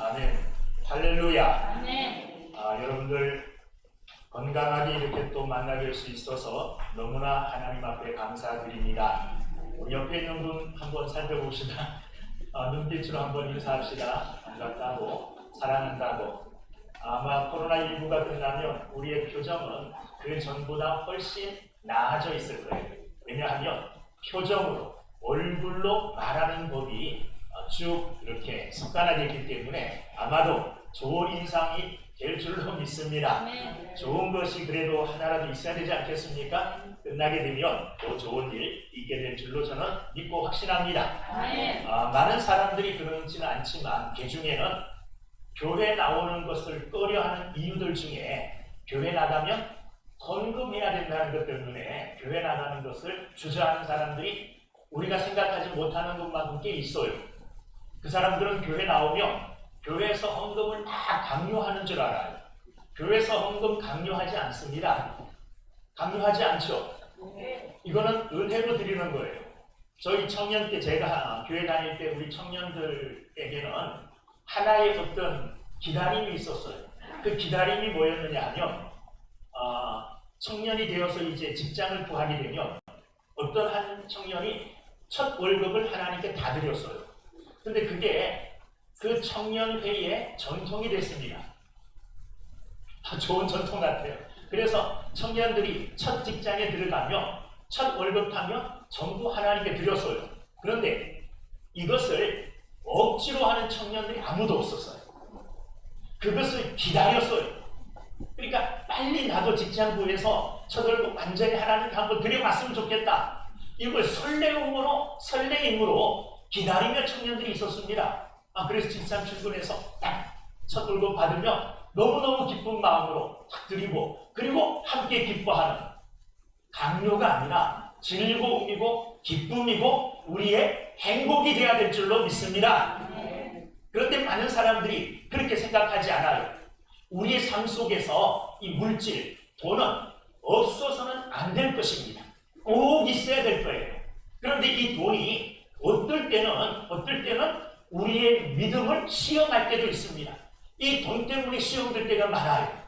아멘. 할렐루야. 아멘. 여러분들 건강하게 이렇게 또 만나뵐 수 있어서 너무나 하나님 앞에 감사드립니다. 우리 옆에 있는 분 한번 살펴봅시다. 눈빛으로 한번 인사합시다. 반갑다고, 사랑한다고. 아마 코로나19가 끝나면 우리의 표정은 그 전보다 훨씬 나아져 있을 거예요. 왜냐하면 표정으로, 얼굴로 말하는 법이 쭉 이렇게 습관화되기 때문에 아마도 좋은 인상이 될 줄로 믿습니다. 아멘. 좋은 것이 그래도 하나라도 있어야 되지 않겠습니까? 끝나게 되면 또 좋은 일 있게 될 줄로 저는 믿고 확신합니다. 아멘. 많은 사람들이 그렇지는 않지만 그 중에는 교회 나오는 것을 꺼려하는 이유들 중에 교회 나가면 헌금해야 된다는 것 때문에 교회 나가는 것을 주저하는 사람들이 우리가 생각하지 못하는 것만큼 꽤 있어요. 그 사람들은 교회 나오면 교회에서 헌금을 다 강요하는 줄 알아요. 교회에서 헌금 강요하지 않습니다. 강요하지 않죠. 이거는 은혜로 드리는 거예요. 저희 청년 때 제가 교회 다닐 때 우리 청년들에게는 하나의 어떤 기다림이 있었어요. 그 기다림이 뭐였느냐 하면 청년이 되어서 이제 직장을 구하게 되면 어떤 한 청년이 첫 월급을 하나님께 다 드렸어요. 근데 그게 그 청년회의 전통이 됐습니다. 좋은 전통 같아요. 그래서 청년들이 첫 직장에 들어가면 첫 월급 타면 전부 하나님께 드렸어요. 그런데 이것을 억지로 하는 청년들이 아무도 없었어요. 그것을 기다렸어요. 그러니까 빨리 나도 직장 구해서 첫 월급 완전히 하나님께 한번 드려봤으면 좋겠다. 이걸 설레임으로 기다리며 청년들이 있었습니다. 그래서 직장 출근해서 딱 첫 월급 받으면 너무너무 기쁜 마음으로 탁 드리고 그리고 함께 기뻐하는, 강요가 아니라 즐거움이고 기쁨이고 우리의 행복이 되어야 될 줄로 믿습니다. 그런데 많은 사람들이 그렇게 생각하지 않아요. 우리의 삶 속에서 이 물질, 돈은 없어서는 안 될 것입니다. 꼭 있어야 될 거예요. 그런데 이 돈이 어떨 때는 우리의 믿음을 시험할 때도 있습니다. 이 돈 때문에 시험될 때가 많아요.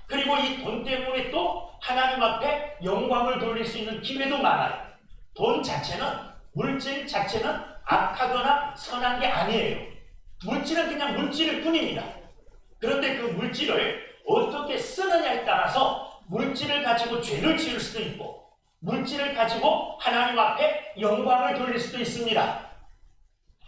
그리고 이 돈 때문에 또 하나님 앞에 영광을 돌릴 수 있는 기회도 많아요. 돈 자체는, 물질 자체는 악하거나 선한 게 아니에요. 물질은 그냥 물질일 뿐입니다. 그런데 그 물질을 어떻게 쓰느냐에 따라서 물질을 가지고 죄를 지을 수도 있고 물질을 가지고 하나님 앞에 영광을 돌릴 수도 있습니다.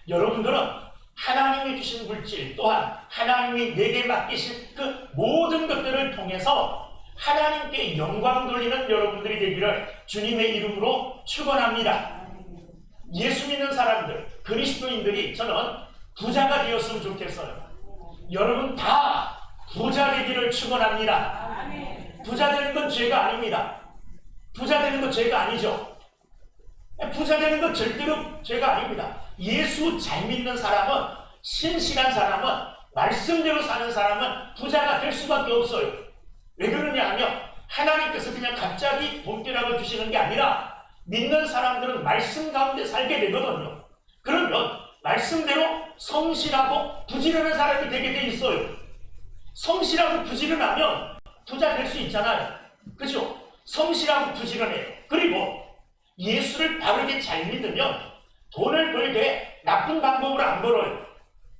여러분들은 하나님이 주신 물질 또한 하나님이 내게 맡기신 그 모든 것들을 통해서 하나님께 영광 돌리는 여러분들이 되기를 주님의 이름으로 축원합니다. 예수 믿는 사람들, 그리스도인들이 저는 부자가 되었으면 좋겠어요. 여러분 다 부자 되기를 축원합니다. 부자 되는 건 죄가 아닙니다. 부자 되는 건 죄가 아니죠. 부자 되는 건 절대로 죄가 아닙니다. 예수 잘 믿는 사람은, 신실한 사람은, 말씀대로 사는 사람은 부자가 될 수밖에 없어요. 왜 그러냐 하면 하나님께서 그냥 갑자기 돈벼락을 주시는 게 아니라 믿는 사람들은 말씀 가운데 살게 되거든요. 그러면 말씀대로 성실하고 부지런한 사람이 되게 돼 있어요. 성실하고 부지런하면 부자 될 수 있잖아요. 그죠? 성실하고 부지런해요. 그리고 예수를 바르게 잘 믿으면 돈을 벌게 나쁜 방법으로 안 벌어요.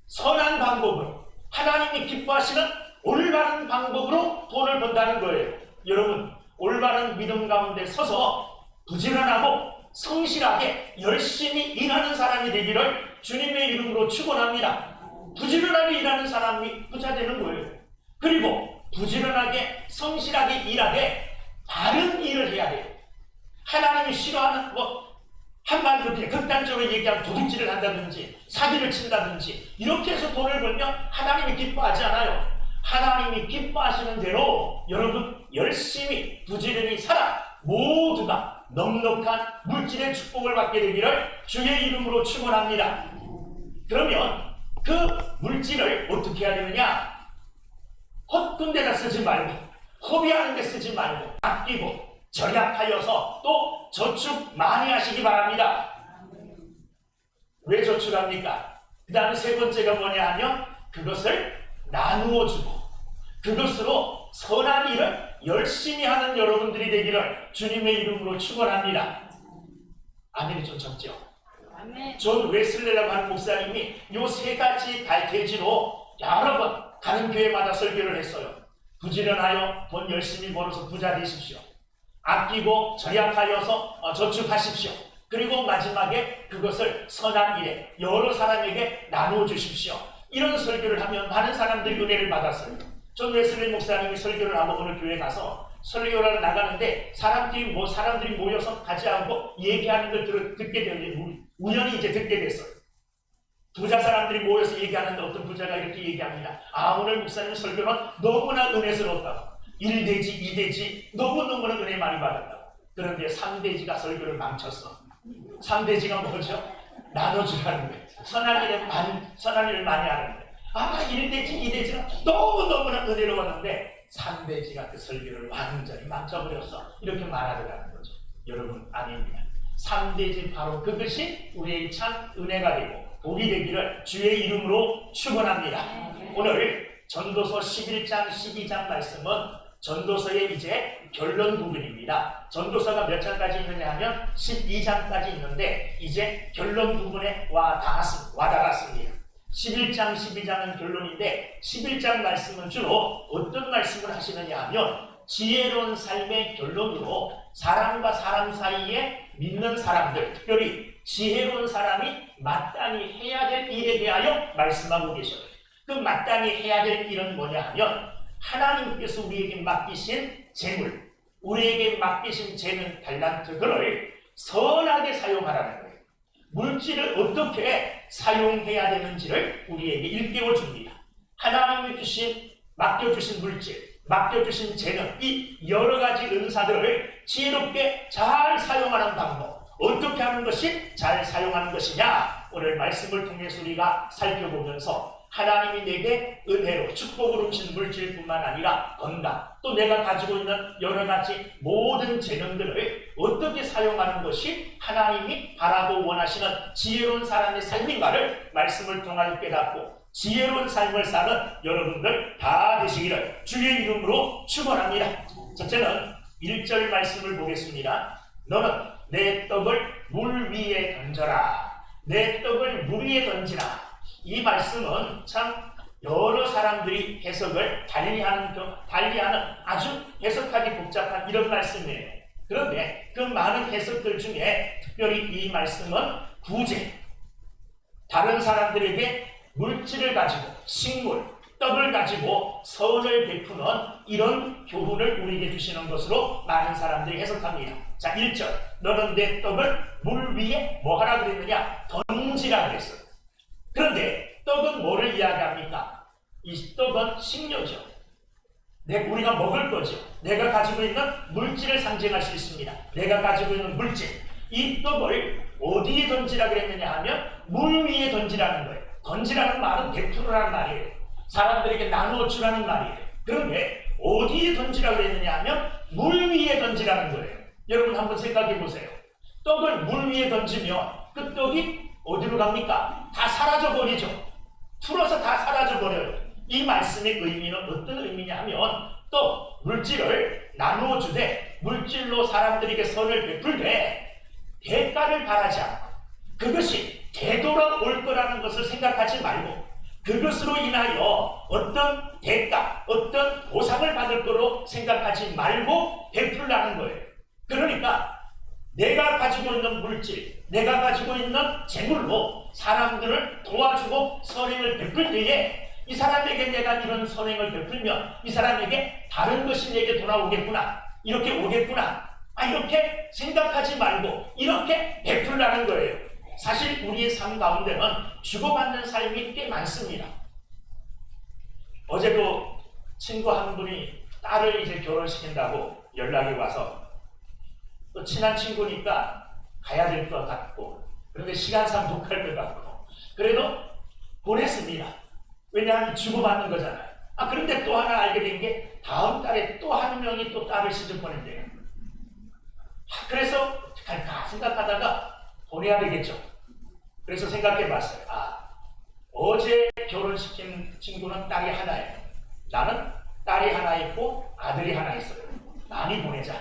선한 방법으로, 하나님이 기뻐하시는 올바른 방법으로 돈을 번다는 거예요. 여러분, 올바른 믿음 가운데 서서 부지런하고 성실하게 열심히 일하는 사람이 되기를 주님의 이름으로 축원합니다. 부지런하게 일하는 사람이 부자 되는 거예요. 그리고 부지런하게 성실하게 일하되 바른 일을 해야 돼요. 하나님이 싫어하는 한마디로 그냥 극단적으로 얘기하면 도둑질을 한다든지 사기를 친다든지 이렇게 해서 돈을 벌면 하나님이 기뻐하지 않아요. 하나님이 기뻐하시는 대로 여러분 열심히 부지런히 살아 모두가 넉넉한 물질의 축복을 받게 되기를 주의 이름으로 축원합니다. 그러면 그 물질을 어떻게 해야 되느냐? 헛군데다 쓰지 말고 허비하는 데 쓰지 말고 아끼고 절약하여서 또 저축 많이 하시기 바랍니다. 왜 저축합니까? 그 다음에 세 번째가 뭐냐 하면 그것을 나누어 주고 그것으로 선한 일을 열심히 하는 여러분들이 되기를 주님의 이름으로 축원합니다. 아멘이 좀 적죠? 존 웨슬레라고 하는 목사님이 요 세 가지 달태지로 여러 번 가는 교회마다 설교를 했어요. 부지런하여 돈 열심히 벌어서 부자 되십시오. 아끼고 절약하여서 저축하십시오. 그리고 마지막에 그것을 선한 일에 여러 사람에게 나누어 주십시오. 이런 설교를 하면 많은 사람들이 은혜를 받았어요. 존 웨슬리 목사님이 설교를 하고 어느 교회 가서 설교를 나가는데 사람들이 모여서 가지 않고 얘기하는 걸 듣게 되는데 우연히 이제 듣게 됐어요. 부자 사람들이 모여서 얘기하는데 어떤 부자가 이렇게 얘기합니다. 오늘 목사님 설교는 너무나 은혜스러웠다고. 1대지, 2대지 너무너무나 은혜 많이 받았다고. 그런데 3대지가 설교를 망쳤어. 3대지가 뭐죠? 나눠주라는 거예요. 선한 일을 많이 하는 거예요. 1대지, 2대지가 너무너무나 은혜로웠는데 3대지가 그 설교를 완전히 망쳐버렸어. 이렇게 말하더라는 거죠. 여러분, 아닙니다. 3대지 바로 그것이 우리의 참 은혜가 되고 복이 되기를 주의 이름으로 축원합니다. 오늘 전도서 11장 12장 말씀은 전도서의 이제 결론 부분입니다. 전도서가 몇 장까지 있느냐 하면 12장까지 있는데 이제 결론 부분에 와닿았습니다. 11장 12장은 결론인데 11장 말씀은 주로 어떤 말씀을 하시느냐 하면 지혜로운 삶의 결론으로 사람과 사람 사이에 믿는 사람들, 특별히 지혜로운 사람이 마땅히 해야 될 일에 대하여 말씀하고 계셔요. 그 마땅히 해야 될 일은 뭐냐 하면 하나님께서 우리에게 맡기신 재물, 우리에게 맡기신 재능, 달란트, 그걸 선하게 사용하라는 거예요. 물질을 어떻게 사용해야 되는지를 우리에게 일깨워 줍니다. 하나님이 맡겨주신 물질, 맡겨주신 재능, 이 여러 가지 은사들을 지혜롭게 잘 사용하는 방법, 어떻게 하는 것이 잘 사용하는 것이냐, 오늘 말씀을 통해서 우리가 살펴보면서 하나님이 내게 은혜로 축복으로 주신 물질뿐만 아니라 건강, 또 내가 가지고 있는 여러 가지 모든 재능들을 어떻게 사용하는 것이 하나님이 바라고 원하시는 지혜로운 사람의 삶인가를 말씀을 통하여 깨닫고 지혜로운 삶을 사는 여러분들 다 되시기를 주의 이름으로 축원합니다. 첫째는 1절 말씀을 보겠습니다. 너는 내 떡을 물 위에 던져라. 내 떡을 물 위에 던지라. 이 말씀은 참 여러 사람들이 해석을 달리하는 아주 해석하기 복잡한 이런 말씀이에요. 그런데 그 많은 해석들 중에 특별히 이 말씀은 구제, 다른 사람들에게 물질을 가지고 식물, 떡을 가지고 선을 베푸는 이런 교훈을 우리에게 주시는 것으로 많은 사람들이 해석합니다. 자, 1절 너는 내 떡을 물 위에 뭐 하라 그랬느냐? 던지라 그랬어요. 그런데 떡은 뭐를 이야기합니까? 이 떡은 식료죠. 우리가 먹을 거죠. 내가 가지고 있는 물질을 상징할 수 있습니다. 내가 가지고 있는 물질, 이 떡을 어디에 던지라 그랬느냐 하면 물 위에 던지라는 거예요. 던지라는 말은 베풀으라는 말이에요. 사람들에게 나누어 주라는 말이에요. 그런데 어디에 던지라 그랬느냐 하면 물 위에 던지라는 거예요. 여러분 한번 생각해 보세요. 떡을 물 위에 던지면 그 떡이 어디로 갑니까? 다 사라져 버리죠. 풀어서 다 사라져 버려요. 이 말씀의 의미는 어떤 의미냐 하면 또 물질을 나누어 주되 물질로 사람들에게 선을 베풀되 대가를 바라지 않고 그것이 되돌아올 거라는 것을 생각하지 말고 그것으로 인하여 어떤 대가, 어떤 보상을 받을 거로 생각하지 말고 베풀라는 거예요. 그러니까 내가 가지고 있는 물질, 내가 가지고 있는 재물로 사람들을 도와주고 선행을 베풀 때에 이 사람에게 내가 이런 선행을 베풀면 이 사람에게 다른 것이 내게 돌아오겠구나, 이렇게 오겠구나, 이렇게 생각하지 말고 이렇게 베풀라는 거예요. 사실 우리의 삶 가운데는 주고받는 삶이 꽤 많습니다. 어제도 친구 한 분이 딸을 이제 결혼시킨다고 연락이 와서 또 친한 친구니까 가야 될 것 같고 그런데 시간상 못 갈 것 같고 그래도 보냈습니다. 왜냐하면 주고받는 거잖아요. 그런데 또 하나 알게 된 게 다음 달에 또 한 명이 또 딸을 시집 보낸대요. 그래서 갈까 생각하다가 보내야 되겠죠. 그래서 생각해 봤어요. 어제 결혼시킨 친구는 딸이 하나예요. 나는 딸이 하나 있고 아들이 하나 있어요. 많이 보내자.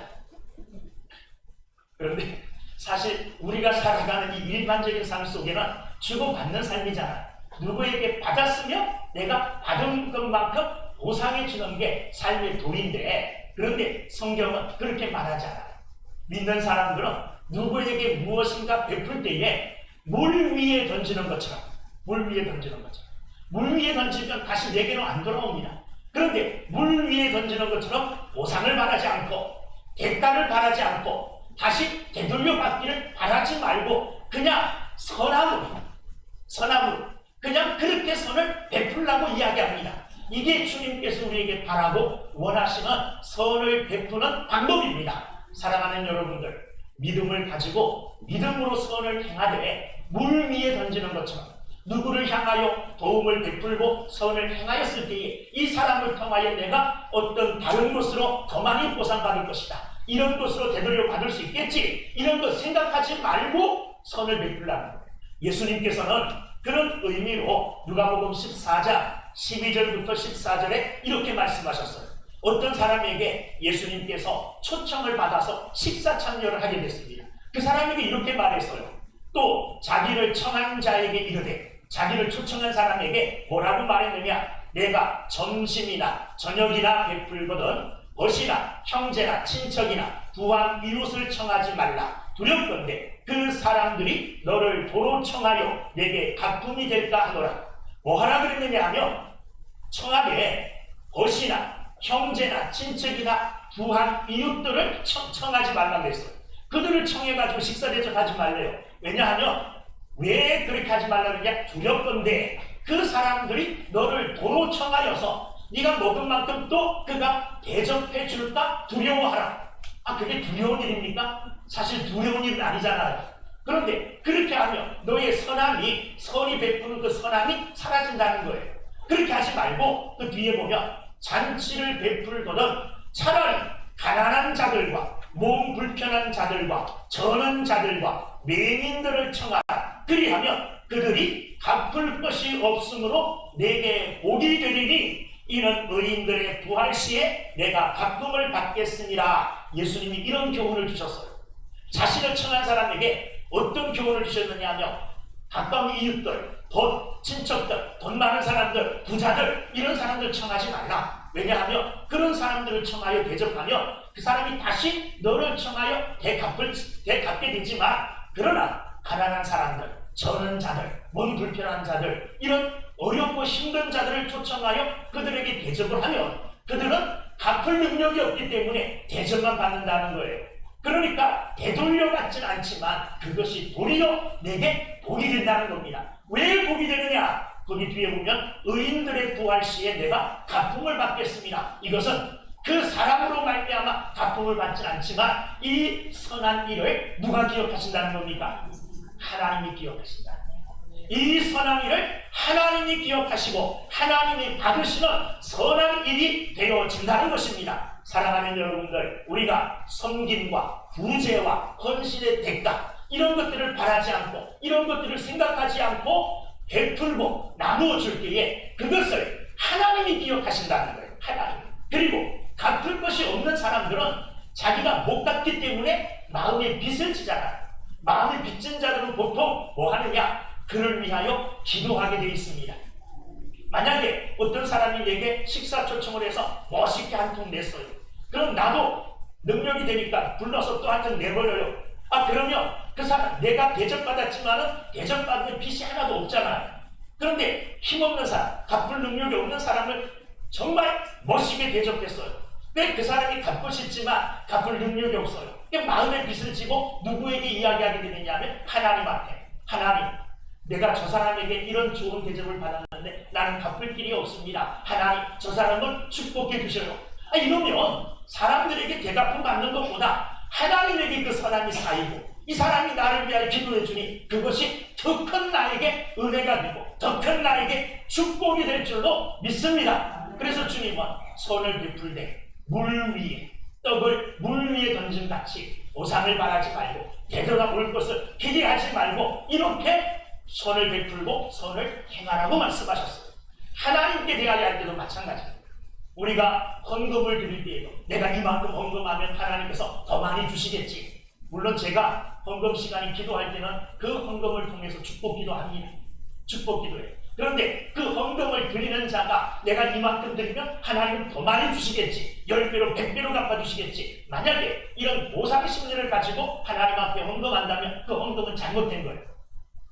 그런데 사실 우리가 살아가는 이 일반적인 삶 속에는 주고받는 삶이잖아. 누구에게 받았으면 내가 받은 것만큼 보상해 주는 게 삶의 도리인데, 그런데 성경은 그렇게 말하지 않아요. 믿는 사람들은 누구에게 무엇인가 베풀 때에 물 위에 던지는 것처럼, 물 위에 던지는 것처럼, 물 위에 던지면 다시 내게로 안 돌아옵니다. 그런데 물 위에 던지는 것처럼 보상을 바라지 않고 대가를 바라지 않고 다시 되돌려 받기를 바라지 말고 그냥 선함으로 그냥 그렇게 선을 베풀라고 이야기합니다. 이게 주님께서 우리에게 바라고 원하시는 선을 베푸는 방법입니다. 사랑하는 여러분들, 믿음을 가지고 믿음으로 선을 행하되 물 위에 던지는 것처럼 누구를 향하여 도움을 베풀고 선을 행하였을 때에 이 사람을 통하여 내가 어떤 다른 것으로 더 많이 보상받을 것이다, 이런 것으로 되돌려 받을 수 있겠지, 이런 것 생각하지 말고 선을 베풀라는 거예요. 예수님께서는 그런 의미로 누가복음 14장 12절부터 14절에 이렇게 말씀하셨어요. 어떤 사람에게 예수님께서 초청을 받아서 식사 참여를 하게 됐습니다. 그 사람에게 이렇게 말했어요. 또 자기를 청한 자에게 이르되, 자기를 초청한 사람에게 뭐라고 말했느냐? 내가 점심이나 저녁이나 베풀거든 벗이나 형제나 친척이나 부한 이웃을 청하지 말라. 두렵건대 그 사람들이 너를 도로 청하여 내게 가품이 될까 하노라. 뭐하라 그랬느냐 하면 청하되 벗이나 형제나 친척이나 부한 이웃들을 청하지 말라고 했어요. 그들을 청해가지고 식사 대접하지 말래요. 왜냐하면 왜 그렇게 하지 말라고 그러냐? 두렵건대 그 사람들이 너를 도로 청하여서 네가 먹은 만큼 또 그가 대접해 줄까 두려워하라. 그게 두려운 일입니까? 사실 두려운 일은 아니잖아요. 그런데 그렇게 하면 너의 선이 베푸는 그 선함이 사라진다는 거예요. 그렇게 하지 말고 그 뒤에 보면 잔치를 베풀거든 차라리 가난한 자들과 몸 불편한 자들과 저는 자들과 맹인들을 청하라. 그리하면 그들이 갚을 것이 없으므로 내게 복이 되리니 이는 의인들의 부활 시에 내가 갚음을 받겠으니라. 예수님이 이런 교훈을 주셨어요. 자신을 청한 사람에게 어떤 교훈을 주셨느냐 하면 가까운 이웃들, 친척들, 돈 많은 사람들, 부자들, 이런 사람들 청하지 말라. 왜냐하면 그런 사람들을 청하여 대접하면 그 사람이 다시 너를 청하여 대갚게 되지만, 그러나 가난한 사람들, 저는 자들, 몸 불편한 자들, 이런 어렵고 힘든 자들을 초청하여 그들에게 대접을 하면 그들은 갚을 능력이 없기 때문에 대접만 받는다는 거예요. 그러니까 되돌려받진 않지만 그것이 도리어 내게 복이 된다는 겁니다. 왜 복이 되느냐? 거기 뒤에 보면 의인들의 부활 시에 내가 갚음을 받겠습니다. 이것은 그 사람으로 말미암아 갚음을 받진 않지만 이 선한 일을 누가 기억하신다는 겁니까? 하나님이 기억하신다. 이 선한 일을 하나님이 기억하시고 하나님이 받으시는 선한 일이 되어진다는 것입니다. 사랑하는 여러분들, 우리가 섬김과 구제와 헌신의 대가, 이런 것들을 바라지 않고 이런 것들을 생각하지 않고 베풀고 나누어 줄 때에 그것을 하나님이 기억하신다는 거예요. 하나님. 그리고 갚을 것이 없는 사람들은 자기가 못 갚기 때문에 마음에 빚을 지잖아요. 마음에 빚진 자들은 보통 뭐 하느냐? 그를 위하여 기도하게 되어 있습니다. 만약에 어떤 사람이 내게 식사 초청을 해서 멋있게 한 통 냈어요. 그럼 나도 능력이 되니까 불러서 또 한 통 내버려요. 그러면 그 사람, 내가 대접받았지만은 대접받는 빚이 하나도 없잖아요. 그런데 힘없는 사람, 갚을 능력이 없는 사람을 정말 멋있게 대접했어요. 왜 그 사람이 갚고 싶지만 갚을 능력이 없어요. 마음의 빚을 지고 누구에게 이야기하게 되느냐 하면 하나님 앞에, 하나님, 내가 저 사람에게 이런 좋은 대접을 받았는데 나는 갚을 길이 없습니다. 하나님, 저 사람을 축복해 주셔요. 이러면 사람들에게 대갚음 받는 것보다 하나님에게 그 선함이 쌓이고 이 사람이 나를 위하여 기도해 주니 그것이 더 큰 나에게 은혜가 되고 더 큰 나에게 축복이 될 줄로 믿습니다. 그래서 주님은 손을 베풀되 물 위에, 떡을 물 위에 던진 같이 보상을 바라지 말고 되돌아올 것을 기대하지 말고 이렇게 손을 베풀고 손을 행하라고 말씀하셨어요. 하나님께 대하여 때도 마찬가지입니다. 우리가 헌금을 드릴 때에도 내가 이만큼 헌금하면 하나님께서 더 많이 주시겠지. 물론 제가 헌금 시간에 기도할 때는 그 헌금을 통해서 축복 기도합니다. 축복 기도해요. 그런데 그 헌금을 드리는 자가 내가 이만큼 드리면 하나님은 더 많이 주시겠지. 10배로 100배로 갚아주시겠지. 만약에 이런 보상 심리를 가지고 하나님 앞에 헌금한다면 그 헌금은 잘못된 거예요.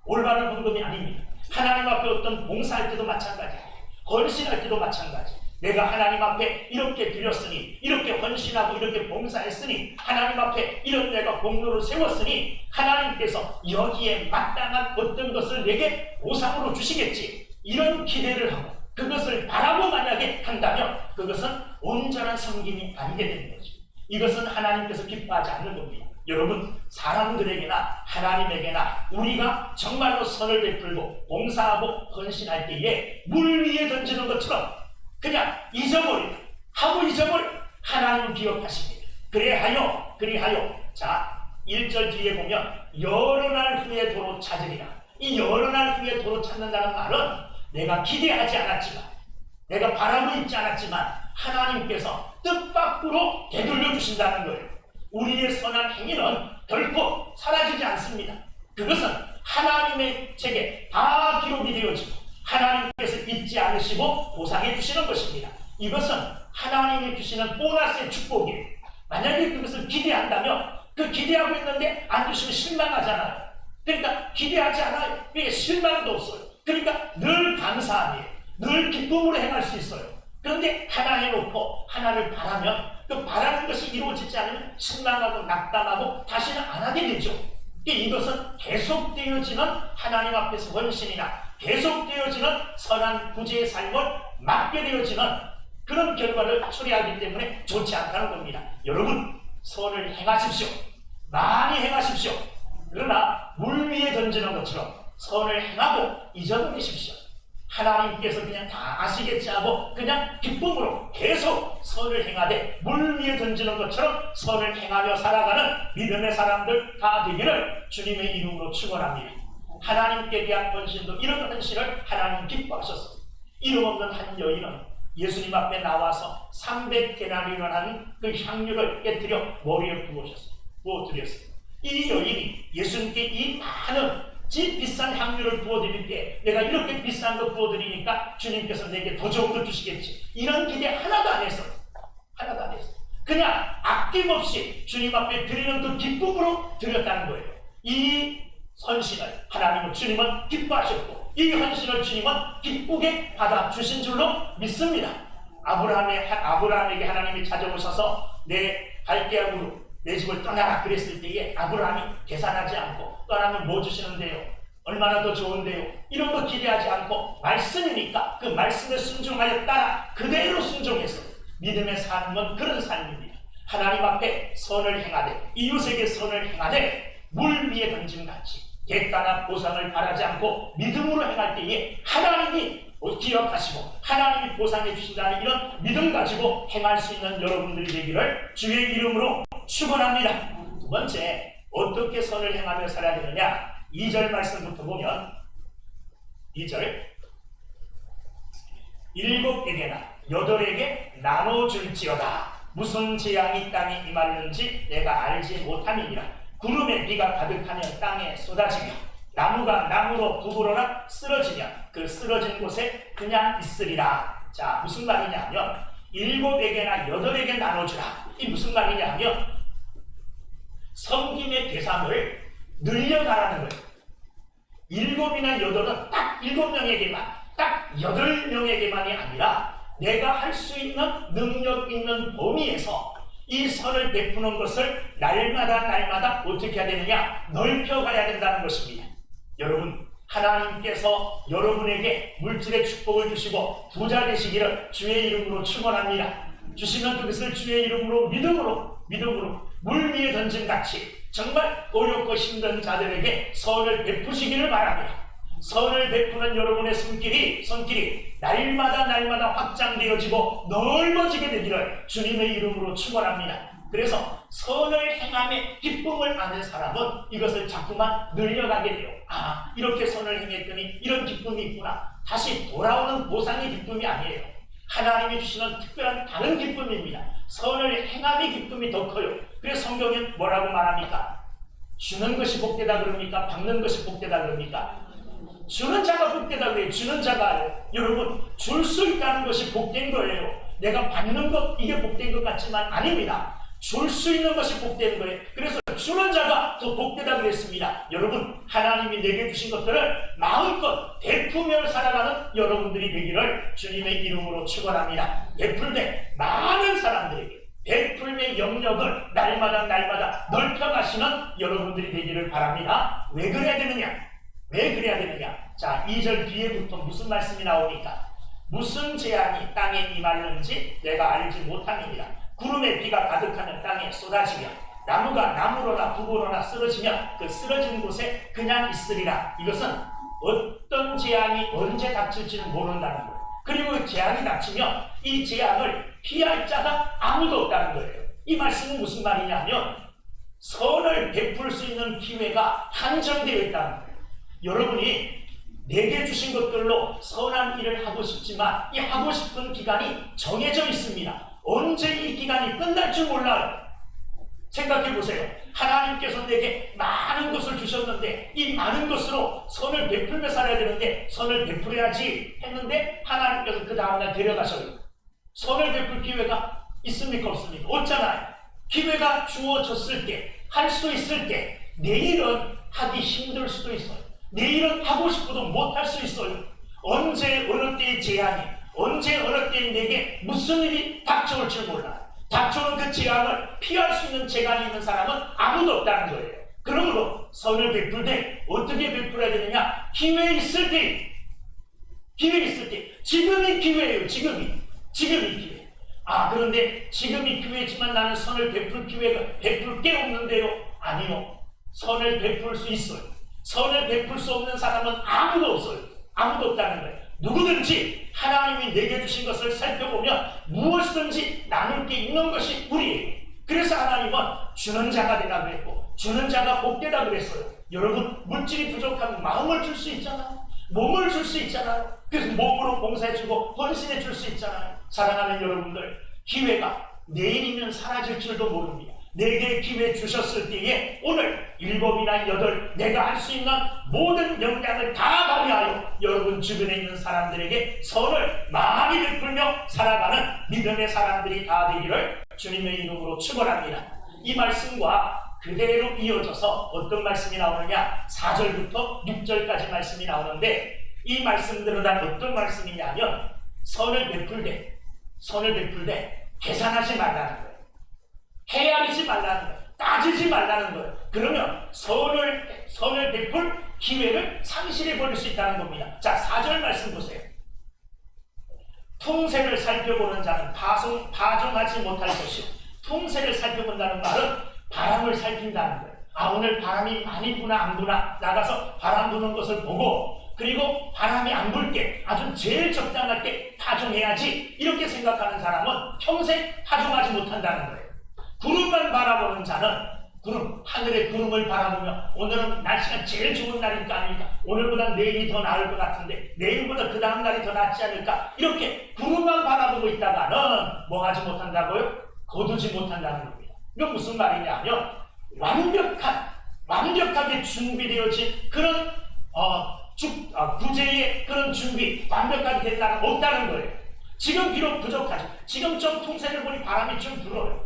올바른 헌금이 아닙니다. 하나님 앞에 어떤 봉사할 때도 마찬가지예요. 헌신할 때도 마찬가지. 내가 하나님 앞에 이렇게 드렸으니, 이렇게 헌신하고 이렇게 봉사했으니, 하나님 앞에 이런 내가 공로를 세웠으니 하나님께서 여기에 마땅한 어떤 것을 내게 보상으로 주시겠지. 이런 기대를 하고 그것을 바라고 만약에 한다면 그것은 온전한 섬김이 아니게 되는 거죠. 이것은 하나님께서 기뻐하지 않는 겁니다. 여러분, 사람들에게나 하나님에게나 우리가 정말로 선을 베풀고 봉사하고 헌신할 때에 물 위에 던지는 것처럼 그냥 잊어버리고 하고 잊어버리고 하나님을 기억하십니다. 그리하여 자 1절 뒤에 보면 여러 날 후에 도로 찾으리라. 이 여러 날 후에 도로 찾는다는 말은 내가 기대하지 않았지만, 내가 바라고 있지 않았지만 하나님께서 뜻밖으로 되돌려 주신다는 거예요. 우리의 선한 행위는 결코 사라지지 않습니다. 그것은 하나님의 책에 다 기록이 되어지고 하나님께서 잊지 않으시고 보상해 주시는 것입니다. 이것은 하나님이 주시는 보너스의 축복이에요. 만약에 그것을 기대한다면 그 기대하고 있는데 안 주시면 실망하잖아요. 그러니까 기대하지 않아요. 그게 실망도 없어요. 그러니까 늘 감사하며 늘 기쁨으로 행할 수 있어요. 그런데 하나 해놓고 하나를 바라면 그 바라는 것이 이루어지지 않으면 실망하고 낙담하고 다시는 안 하게 되죠. 이것은 계속되어지는 하나님 앞에서 헌신이나 계속되어지는 선한 구제의 삶을 맡게 되어지는 그런 결과를 초래하기 때문에 좋지 않다는 겁니다. 여러분, 선을 행하십시오. 많이 행하십시오. 그러나 물 위에 던지는 것처럼 선을 행하고 잊어버리십시오. 하나님께서 그냥 다 아시겠지 하고 그냥 기쁨으로 계속 선을 행하되 물 위에 던지는 것처럼 선을 행하며 살아가는 믿음의 사람들 다 되기를 주님의 이름으로 축원합니다. 하나님께 대한 헌신도 이런 헌신을 하나님 기뻐하셨습니다. 이름 없는 한 여인은 예수님 앞에 나와서 300데나리온이라는 그 향유를 깨뜨려 머리에 부어드렸어요. 이 여인이 예수님께 이 많은 비싼 향유를 부어드릴 때 내가 이렇게 비싼 거 부어드리니까 주님께서 내게 더 좋은 걸 주시겠지. 이런 기대 하나도 안 했어요. 하나도 안 했어요. 그냥 아낌없이 주님 앞에 드리는 그 기쁨으로 드렸다는 거예요. 이 헌신을 하나님은 주님은 기뻐하셨고 이 헌신을 주님은 기쁘게 받아주신 줄로 믿습니다. 아브라함에게 하나님이 찾아오셔서 내 갈대아우로 내 집을 떠나라 그랬을 때에 아브라함이 계산하지 않고 떠나면 뭐 주시는데요? 얼마나 더 좋은데요? 이런 거 기대하지 않고 말씀이니까 그 말씀에 순종하여 따라 그대로 순종해서 믿음의 삶은 그런 삶입니다. 하나님 앞에 선을 행하되 이웃에게 선을 행하되 물 위에 던짐같이 대가나 보상을 바라지 않고 믿음으로 행할 때에 하나님이 기억하시고 하나님이 보상해 주신다는 이런 믿음 가지고 행할 수 있는 여러분들이 되기를 주의 이름으로 축원합니다. 두 번째, 어떻게 선을 행하며 살아야 되느냐? 2절 말씀부터 보면 2절 7에게나 8에게 나눠줄지어다. 무슨 재앙이 땅에 임하는지 내가 알지 못함이니라. 구름에 비가 가득하면 땅에 쏟아지며 나무가 나무로 부부러나 쓰러지면 그 쓰러진 곳에 그냥 있으리라. 자, 무슨 말이냐 하면 7에게나 8에게 나눠주라. 이 무슨 말이냐 하면 섬김의 대상을 늘려가라는 거예요. 7이나 8은 딱 7명에게만, 딱 8명에게만이 아니라 내가 할 수 있는 능력 있는 범위에서 이 선을 베푸는 것을 날마다 어떻게 해야 되느냐? 넓혀가야 된다는 것입니다. 여러분, 하나님께서 여러분에게 물질의 축복을 주시고 부자 되시기를 주의 이름으로 축원합니다. 주시면 그것을 주의 이름으로 믿음으로 물 위에 던짐같이 정말 어렵고 힘든 자들에게 선을 베푸시기를 바랍니다. 선을 베푸는 여러분의 손길이 날마다 확장되어지고 넓어지게 되기를 주님의 이름으로 축원합니다. 그래서 선을 행함에 기쁨을 아는 사람은 이것을 자꾸만 늘려가게 돼요. 아, 이렇게 선을 행했더니 이런 기쁨이 있구나. 다시 돌아오는 보상의 기쁨이 아니에요. 하나님이 주시는 특별한 다른 기쁨입니다. 선을 행함의 기쁨이 더 커요. 그래서 성경에 뭐라고 말합니까? 주는 것이 복되다 그럽니까? 받는 것이 복되다 그럽니까? 주는 자가 복되다 그래요. 주는 자가요. 여러분, 줄 수 있다는 것이 복된 거예요. 내가 받는 것, 이게 복된 것 같지만 아닙니다. 줄 수 있는 것이 복된 거예요. 그래서 주는 자가 더 복되다 그랬습니다. 여러분, 하나님이 내게 주신 것들을 마음껏 베푸며 살아가는 여러분들이 되기를 주님의 이름으로 축원합니다. 베풀되 많은 사람들에게 베풀의 영역을 날마다 넓혀가시는 여러분들이 되기를 바랍니다. 왜 그래야 되느냐? 자, 2절 뒤에부터 무슨 말씀이 나오니까? 무슨 재앙이 땅에 임하는지 내가 알지 못함이니라. 구름에 비가 가득하면 땅에 쏟아지며 나무가 나무로나 부부로나 쓰러지면 그 쓰러진 곳에 그냥 있으리라. 이것은 어떤 재앙이 언제 닥칠지는 모른다는 거예요. 그리고 재앙이 닥치면 이 재앙을 피할 자가 아무도 없다는 거예요. 이 말씀은 무슨 말이냐면 선을 베풀 수 있는 기회가 한정되어 있다는 거예요. 여러분이 내게 주신 것들로 선한 일을 하고 싶지만 이 하고 싶은 기간이 정해져 있습니다. 언제 이 기간이 끝날 줄 몰라요. 생각해 보세요. 하나님께서 내게 많은 것을 주셨는데 이 많은 것으로 선을 베풀며 살아야 되는데 선을 베풀어야지 했는데 하나님께서 그 다음날 데려가셔요. 선을 베풀 기회가 있습니까? 없습니까? 없잖아요. 기회가 주어졌을 때, 할 수 있을 때 내일은 하기 힘들 수도 있어요. 내일은 하고 싶어도 못할 수 있어요. 언제 어느 때의 재앙이, 언제 어느 때에 내게 무슨 일이 닥쳐올 줄 몰라요. 닥쳐오는 그 재앙을 피할 수 있는 재간이 있는 사람은 아무도 없다는 거예요. 그러므로 선을 베풀 때 어떻게 베풀어야 되느냐? 기회 있을 때, 지금이 기회예요. 지금이 기회. 아, 그런데 지금이 기회지만 나는 선을 베풀 게 없는데요. 아니요. 선을 베풀 수 있어요. 선을 베풀 수 없는 사람은 아무도 없어요. 아무도 없다는 거예요. 누구든지 하나님이 내게 주신 것을 살펴보면 무엇이든지 나눌 게 있는 것이 우리예요. 그래서 하나님은 주는 자가 되라 그랬고 주는 자가 복되다 그랬어요. 여러분, 물질이 부족하면 마음을 줄 수 있잖아요. 몸을 줄 수 있잖아요. 그래서 몸으로 봉사해주고 헌신해 줄 수 있잖아요. 사랑하는 여러분들, 기회가 내일이면 사라질 줄도 모릅니다. 내게 기회 주셨을 때에 오늘 7이나 8 내가 할 수 있는 모든 역량을 다 발휘하여 여러분 주변에 있는 사람들에게 선을 많이 베풀며 살아가는 믿음의 사람들이 다 되기를 주님의 이름으로 축원합니다. 이 말씀과 그대로 이어져서 어떤 말씀이 나오느냐? 4절부터 6절까지 말씀이 나오는데 이 말씀들은 다 어떤 말씀이냐면 선을 베풀 때 계산하지 말라는 거예요. 헤아리지 말라는 거예요. 따지지 말라는 거예요. 그러면 선을 베풀 기회를 상실해 버릴 수 있다는 겁니다. 자, 4절 말씀 보세요. 풍세를 살펴보는 자는 파종하지 못할 것이요. 풍세를 살펴본다는 말은 바람을 살핀다는 거예요. 아, 오늘 바람이 많이 부나 안 부나 나가서 바람 부는 것을 보고 그리고 바람이 안 불 때 아주 제일 적당할 때 파종해야지 이렇게 생각하는 사람은 평생 파종하지 못한다는 거예요. 구름만 바라보는 자는 하늘의 구름을 바라보며 오늘은 날씨가 제일 좋은 날일까 아닐까, 오늘보다 내일이 더 나을 것 같은데 내일보다 그 다음 날이 더 낫지 않을까, 이렇게 구름만 바라보고 있다가는 뭐 하지 못한다고요? 거두지 못한다는 겁니다. 이건 무슨 말이냐면 완벽하게 준비되어진 그런 구제의 그런 준비 완벽하게 된다는 없다는 거예요. 지금 비록 부족하죠. 지금 좀 풍세를 보니 바람이 좀 불어요.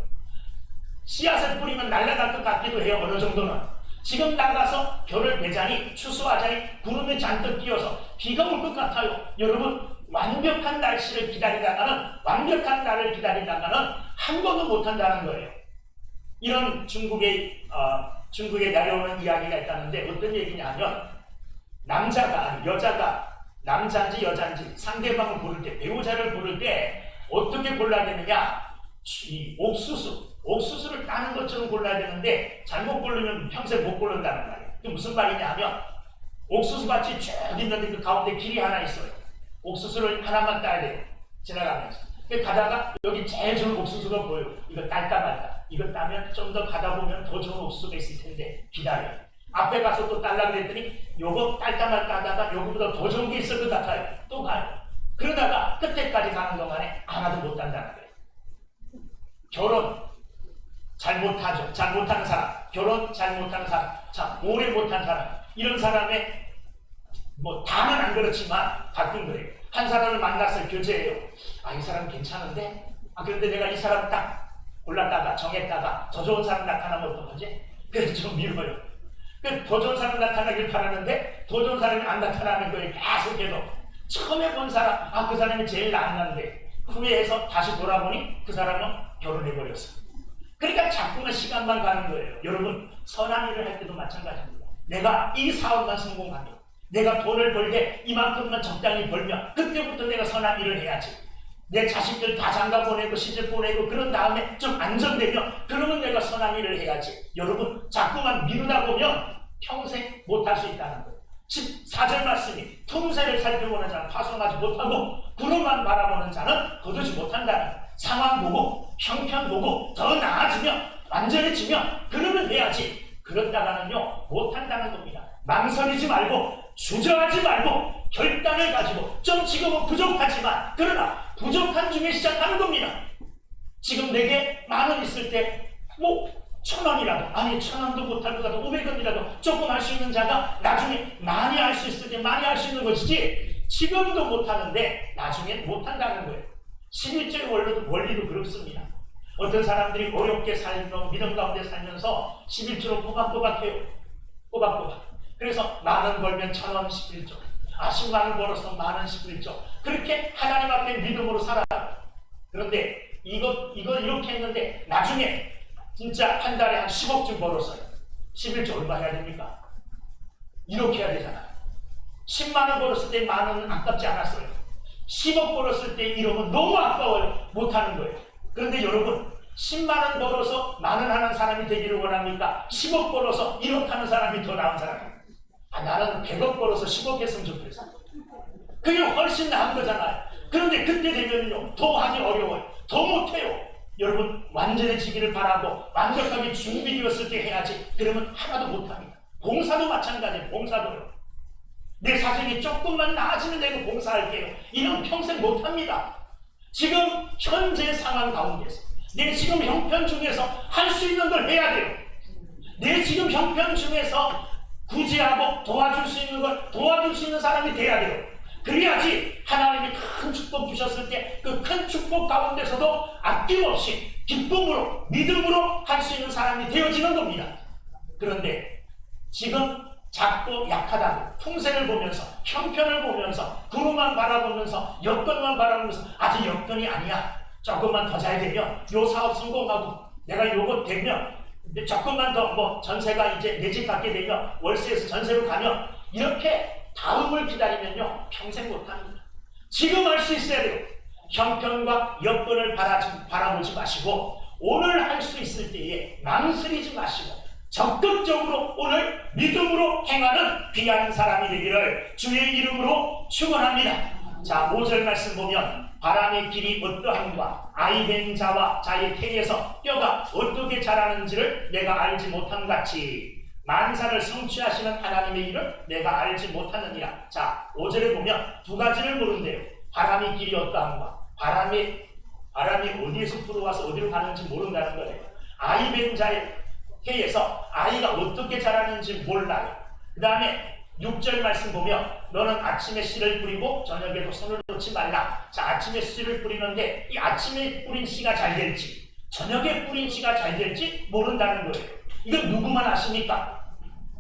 씨앗을 뿌리면 날아갈 것 같기도 해요. 어느 정도는. 지금 나가서 별을 베자니 추수하자니 구름이 잔뜩 끼어서 비가 올 것 같아요. 여러분, 완벽한 날씨를 기다리다가는, 완벽한 날을 기다리다가는 한 번도 못한다는 거예요. 이런 중국에 내려오는 이야기가 있다는데 어떤 얘기냐면 여자가 남자인지 여자인지 상대방을 부를 때, 배우자를 부를 때 어떻게 골라야 되느냐? 이 옥수수를 따는 것처럼 골라야 되는데 잘못 고르면 평생 못 고른다는 말이에요. 그게 무슨 말이냐 하면 옥수수밭이 쭉 있는데 그 가운데 길이 하나 있어요. 옥수수를 하나만 따야 돼요. 지나가면서. 가다가 여기 제일 좋은 옥수수가 보여요. 이거 딸까 말까. 이거 따면 좀 더 가다 보면 더 좋은 옥수수가 있을 텐데 기다려. 앞에 가서 또 딸라 그랬더니 요거 딸까 말까 하다가 요거보다 더 좋은 게 있을 것 같아요. 또 가요. 그러다가 끝에까지 가는 동안에 하나도 못 딴다는 거예요. 결혼 잘 못하죠. 잘 못하는 사람. 결혼 잘 못하는 사람. 자, 오래 못한 사람. 이런 사람의 뭐 다는 안 그렇지만 가끔 그래요. 한 사람을 만났어요. 교제해요. 아, 이 사람 괜찮은데? 아, 그런데 내가 이 사람 딱 골랐다가 정했다가 더 좋은 사람 나타나면 어떡하지? 그래서 좀 미워요. 더 좋은 사람 나타나길 바라는데 더 좋은 사람이 안 나타나는 거예요. 계속해서. 처음에 본 사람, 아, 그 사람이 제일 낫는데 후회해서 다시 돌아보니 그 사람은 결혼해버렸어. 그러니까 자꾸만 시간만 가는 거예요. 여러분, 선한 일을 할 때도 마찬가지입니다. 내가 이 사업만 성공하면, 내가 돈을 벌 때 이만큼만 적당히 벌면 그때부터 내가 선한 일을 해야지. 내 자식들 다 장가 보내고 시집 보내고 그런 다음에 좀 안정되면 그러면 내가 선한 일을 해야지. 여러분, 자꾸만 미루다 보면 평생 못할 수 있다는 거예요. 14절 말씀이 틈새를 살펴보는 자는 파송하지 못하고 구름만 바라보는 자는 거두지 못한다는 거예요. 상황 보고 형편 보고 더 나아지면 완전해지면 그러면 해야지. 그렇다가는요 못한다는 겁니다. 망설이지 말고 주저하지 말고 결단을 가지고 좀 지금은 부족하지만 그러나 부족한 중에 시작하는 겁니다. 지금 내게 10,000원 있을 때 뭐 1,000원이라도 아니 1,000원도 못하더라도 500원이라도 조금 할 수 있는 자가 나중에 많이 할 수 있을 때 많이 할 수 있는 것이지 지금도 못하는데 나중에 못한다는 거예요. 11절 원리도 그렇습니다. 어떤 사람들이 어렵게 살며 믿음 가운데 살면서 11조로 꼬박꼬박해요. 꼬박꼬박. 그래서 10,000원 벌면 1,000원 11조. 10만원 벌어서 10,000원 11조. 그렇게 하나님 앞에 믿음으로 살아요. 그런데 이거 이렇게 했는데 나중에 진짜 한 달에 한 10억쯤 벌었어요. 11조 얼마 해야 됩니까? 이렇게 해야 되잖아요. 10만원 벌었을 때 10,000원은 아깝지 않았어요. 10억 벌었을 때 이러면 너무 아까워요. 못하는 거예요. 그런데 여러분 10만원 벌어서 10,000원 하는 사람이 되기를 원합니까? 10억 벌어서 1억 하는 사람이 더 나은 사람이에요. 나는 100억 벌어서 10억 했으면 좋겠어. 그게 훨씬 나은 거잖아요. 그런데 그때 되면요 더 하기 어려워요. 더 못해요. 여러분 완전해지기를 바라고 완벽하게 준비되었을 때 해야지. 그러면 하나도 못합니다. 봉사도 마찬가지예요. 봉사도요. 내 사정이 조금만 나아지면 내가 봉사할게요. 이런 평생 못합니다. 지금 현재 상황 가운데서 내 지금 형편 중에서 할 수 있는 걸 해야 돼요. 내 지금 형편 중에서 구제하고 도와줄 수 있는 걸 도와줄 수 있는 사람이 돼야 돼요. 그래야지 하나님이 큰 축복 주셨을 때 그 큰 축복 가운데서도 아낌없이 기쁨으로 믿음으로 할 수 있는 사람이 되어지는 겁니다. 그런데 지금 작고 약하다고 풍세를 보면서 형편을 보면서 구름만 바라보면서 여건만 바라보면서 아직 여건이 아니야. 조금만 더 잘 되면 요 사업 성공하고 내가 요거 되면 조금만 더 뭐 전세가 이제 내 집 갖게 되면 월세에서 전세로 가면 이렇게 다음을 기다리면요 평생 못합니다. 지금 할 수 있어야 돼요. 형편과 여건을 바라보지 마시고 오늘 할 수 있을 때에 망설이지 마시고 적극적으로 오늘 믿음으로 행하는 귀한 사람이 되기를 주의 이름으로 축원합니다. 자, 5절 말씀 보면 바람의 길이 어떠함과 아이된 자와 자의 태에서 뼈가 어떻게 자라는지를 내가 알지 못함 같이 만사를 성취하시는 하나님의 일을 내가 알지 못하느니라. 자, 5절에 보면 두 가지를 모른대요. 바람의 길이 어떠함과 바람이 어디에서 불어와서 어디로 가는지 모른다는 거예요. 아이된 자의 태에서 아이가 어떻게 자라는지 몰라요. 그 다음에 6절 말씀 보면 너는 아침에 씨를 뿌리고 저녁에도 손을 놓지 말라. 자, 아침에 씨를 뿌리는데 이 아침에 뿌린 씨가 잘 될지 저녁에 뿌린 씨가 잘 될지 모른다는 거예요. 이건 누구만 아십니까?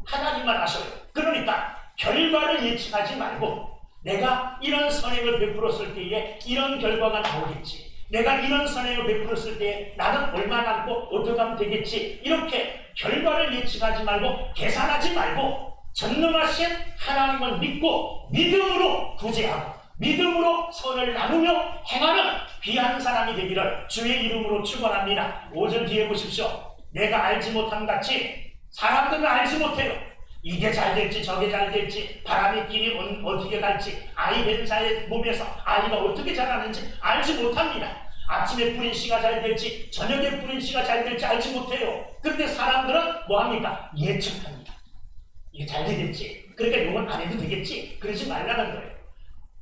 하나님만 아셔요. 그러니까 결과를 예측하지 말고 내가 이런 선행을 베풀었을 때에 이런 결과가 나오겠지. 내가 이런 선행을 베풀었을 때에 나는 얼마 남고 어떻게 하면 되겠지. 이렇게 결과를 예측하지 말고 계산하지 말고 전능하신 하나님을 믿고 믿음으로 구제하고 믿음으로 선을 나누며 행하는 귀한 사람이 되기를 주의 이름으로 축원합니다. 5절 뒤에 보십시오. 내가 알지 못함 같이 사람들은 알지 못해요. 이게 잘 될지 저게 잘 될지, 바람의 길이 어떻게 갈지, 아이 된 자의 몸에서 아이가 어떻게 자라는지 알지 못합니다. 아침에 뿌린 씨가 잘 될지 저녁에 뿌린 씨가 잘 될지 알지 못해요. 그런데 사람들은 뭐합니까? 예측합니다. 이게 잘 되겠지, 그러니까 이건 안 해도 되겠지, 그러지 말라는 거예요.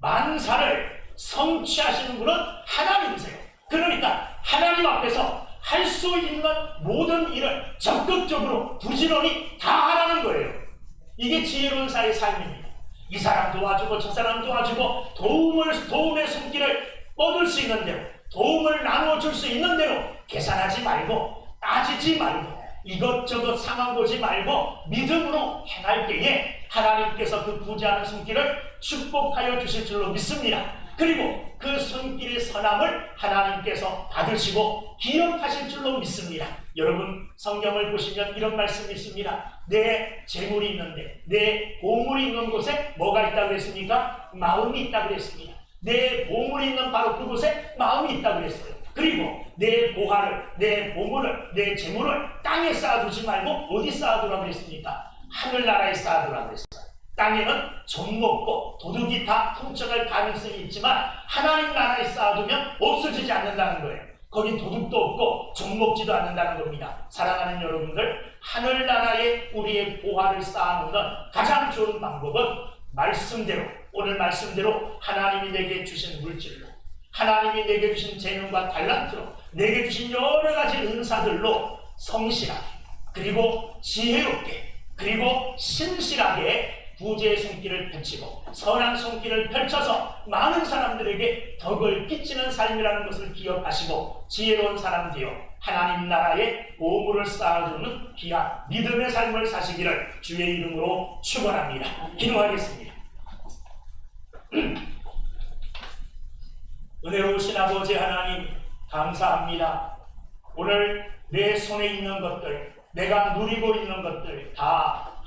만사를 성취하시는 분은 하나님이세요. 그러니까 하나님 앞에서 할 수 있는 모든 일을 적극적으로 부지런히 다 하라는 거예요. 이게 지혜로운 사의 삶입니다. 이 사람 도와주고 저 사람 도와주고 도움의 손길을 뻗을 수 있는 대로, 도움을 나눠줄 수 있는 대로 계산하지 말고 따지지 말고 이것저것 상황 보지 말고 믿음으로 행할 때에 하나님께서 그 부지하는 손길을 축복하여 주실 줄로 믿습니다. 그리고 그 손길의 선함을 하나님께서 받으시고 기억하실 줄로 믿습니다. 여러분, 성경을 보시면 이런 말씀이 있습니다. 내 재물이 있는데, 내 보물이 있는 곳에 뭐가 있다고 했습니까? 마음이 있다고 했습니다. 내 보물이 있는 바로 그곳에 마음이 있다고 했어요. 그리고 내 보화를, 내 보물을, 내 재물을 땅에 쌓아두지 말고 어디 쌓아두라고 했습니까? 하늘나라에 쌓아두라고 했어요. 땅에는 좀 먹고 도둑이 다 훔쳐갈 가능성이 있지만 하나님 나라에 쌓아두면 없어지지 않는다는 거예요. 거긴 도둑도 없고 좀 먹지도 않는다는 겁니다. 사랑하는 여러분들, 하늘나라에 우리의 보화를 쌓아놓는 가장 좋은 방법은 말씀대로, 오늘 말씀대로 하나님이 내게 주신 물질로, 하나님이 내게 주신 재능과 달란트로, 내게 주신 여러 가지 은사들로 성실하게, 그리고 지혜롭게, 그리고 신실하게 부재의 손길을 펼치고 선한 손길을 펼쳐서 많은 사람들에게 덕을 끼치는 삶이라는 것을 기억하시고 지혜로운 사람 되어 하나님 나라에 보물을 쌓아주는 귀한 믿음의 삶을 사시기를 주의 이름으로 축원합니다. 기도하겠습니다. 은혜로우신 아버지 하나님, 감사합니다. 오늘 내 손에 있는 것들, 내가 누리고 있는 것들 다